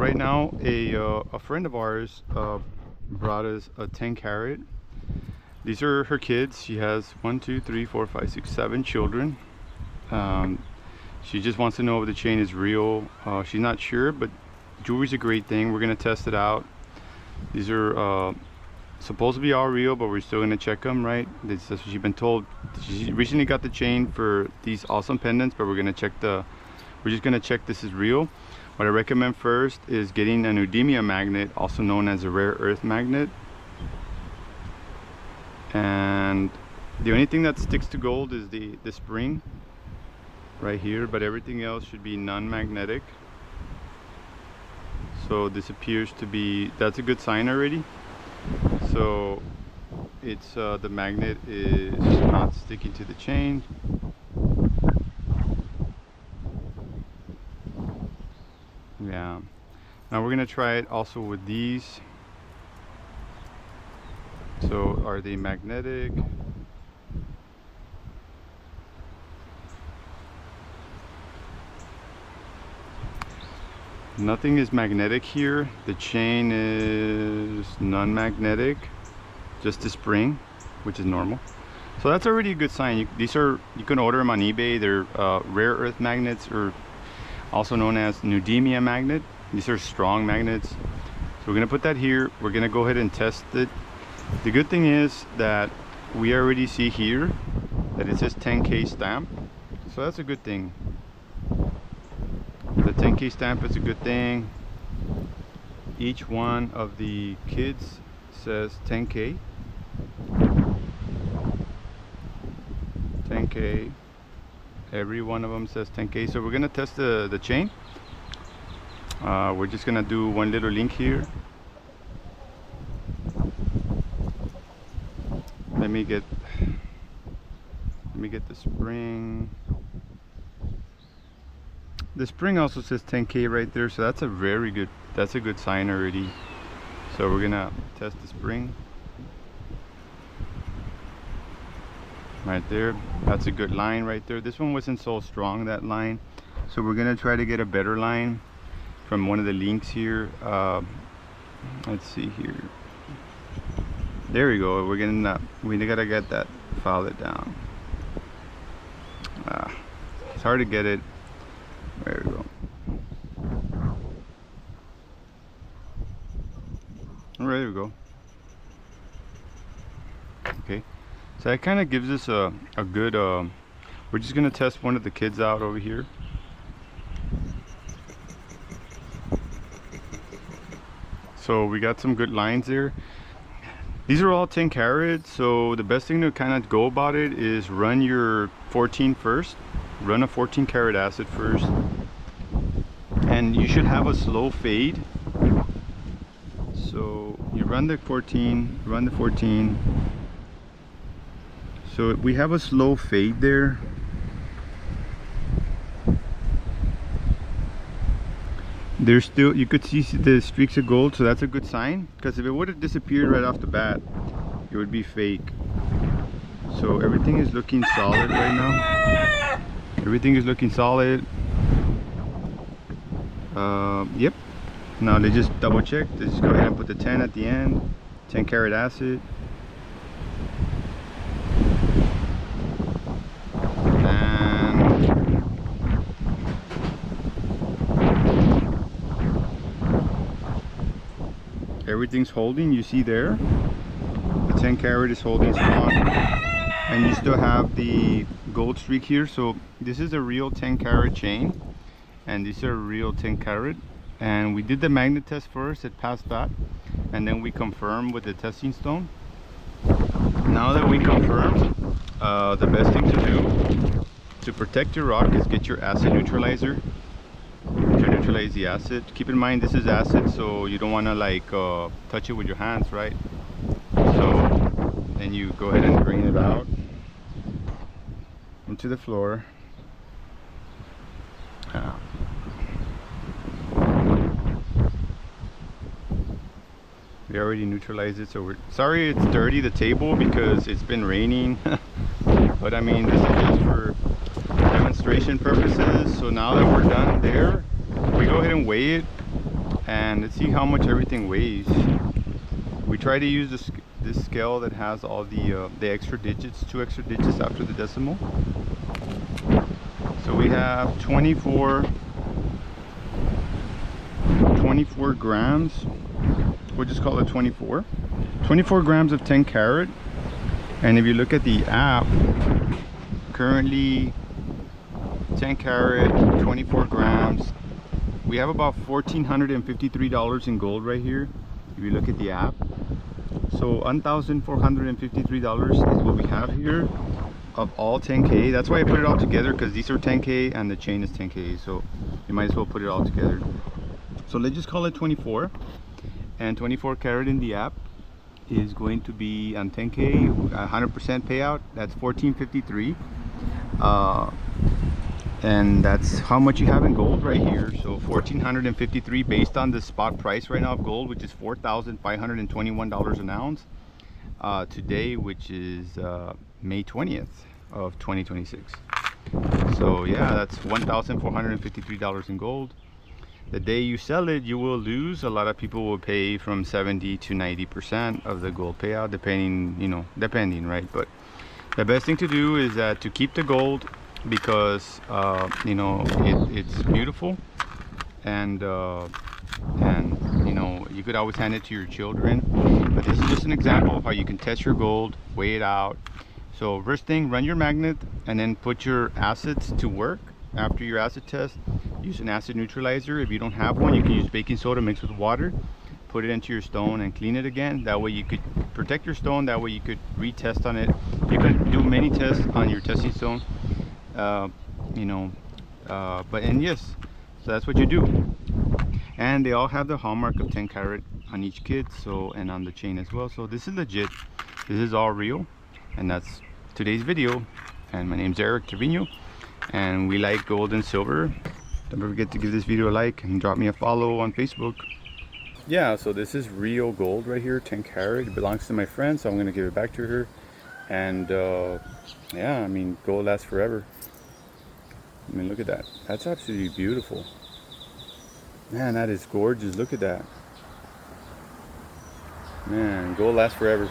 right now a friend of ours brought us a 10 carat. These are her kids. She has 1, 2, 3, 4, 5, 6, 7 children. She just wants to know if the chain is real. She's not sure, but jewelry's a great thing. We're gonna test it out. These are supposed to be all real, but we're still gonna check them, right? That's what she's been told. She recently got the chain for these awesome pendants, but we're just gonna check this is real. What I recommend first is getting a neodymium magnet, also known as a rare earth magnet. And the only thing that sticks to gold is the spring right here, but everything else should be non-magnetic. So this appears to be, that's a good sign already. So it's the magnet is not sticking to the chain. Yeah. Now we're gonna try it also with these. So are they magnetic? Nothing is magnetic here. The chain is non-magnetic, just the spring, which is normal. So that's already a good sign. You can order them on eBay. They're rare earth magnets, or also known as neodymium magnet. These are strong magnets. So we're gonna put that here. We're gonna go ahead and test it. The good thing is that we already see here that it says 10K stamp. So that's a good thing. The 10K stamp is a good thing. Each one of the kids says 10K. 10K. Every one of them says 10K. So we're gonna test the chain. We're just gonna do one little link here. Let me get the spring. The spring also says 10K right there, so that's a good sign already. So we're gonna test the spring right there. That's a good line right there. This one wasn't so strong, that line, so we're gonna try to get a better line from one of the links here. Let's see here. There we go. We gotta get that, file it down. It's hard to get it. There we go. All right, there we go. Okay, so that kind of gives us a good we're just gonna test one of the kids out over here. So we got some good lines there. These are all 10 carat, so the best thing to kind of go about it is run your 14 first. Run a 14 karat acid first, and you should have a slow fade. So you run the 14. So we have a slow fade there. There's still, you could see the streaks of gold, so that's a good sign, because if it would have disappeared right off the bat, it would be fake. So everything is looking solid right now. Everything is looking solid. Yep. Now let's just double check. Let's just go ahead and put the 10 at the end. 10 karat acid. Everything's holding, you see there. The 10 carat is holding strong. And you still have the gold streak here. So this is a real 10 carat chain. And these are real 10 carat. And we did the magnet test first, it passed that. And then we confirmed with the testing stone. Now that we confirmed, the best thing to do to protect your rock is get your acid neutralizer to neutralize the acid. Keep in mind this is acid, so you don't want to like touch it with your hands, right? So then you go ahead and bring it out into the floor. We already neutralized it, so we're sorry it's dirty, the table, because it's been raining. But I mean, this is just for demonstration purposes. So now that we're done there, we go ahead and weigh it. And let's see how much everything weighs. We try to use this scale that has all the extra digits, 2 extra digits after the decimal. So we have 24 grams. We'll just call it 24 grams of 10 carat. And if you look at the app, currently 10 carat, 24 grams, we have about $1,453 in gold right here if you look at the app. So $1,453 is what we have here of all 10K. That's why I put it all together, because these are 10K and the chain is 10K, so you might as well put it all together. So let's just call it 24, and 24 carat in the app is going to be on 10K 100% payout. That's $1,453, and that's how much you have in gold right here. So $1,453 based on the spot price right now of gold, which is $4,521 an ounce today, which is May 20th of 2026. So yeah, that's $1,453 in gold. The day you sell it, you will lose. A lot of people will pay from 70 to 90% of the gold payout, depending, depending, right? But the best thing to do is to keep the gold, because it's beautiful, and you could always hand it to your children. But this is just an example of how you can test your gold, weigh it out. So first thing, run your magnet and then put your acids to work. After your acid test, use an acid neutralizer. If you don't have one, you can use baking soda mixed with water. Put it into your stone and clean it again. That way you could protect your stone. That way you could retest on it. You can do many tests on your testing stone. Yes, so that's what you do. And they all have the hallmark of 10 carat on each kit, and on the chain as well. So this is legit. This is all real, and that's today's video. And my name's Eric Trevino, and we like gold and silver. Don't forget to give this video a like and drop me a follow on Facebook. Yeah, so this is real gold right here, 10 carat. It belongs to my friend, so I'm gonna give it back to her. And yeah, I mean, gold lasts forever. I mean, look at that. That's absolutely beautiful. Man, that is gorgeous. Look at that. Man, gold lasts forever.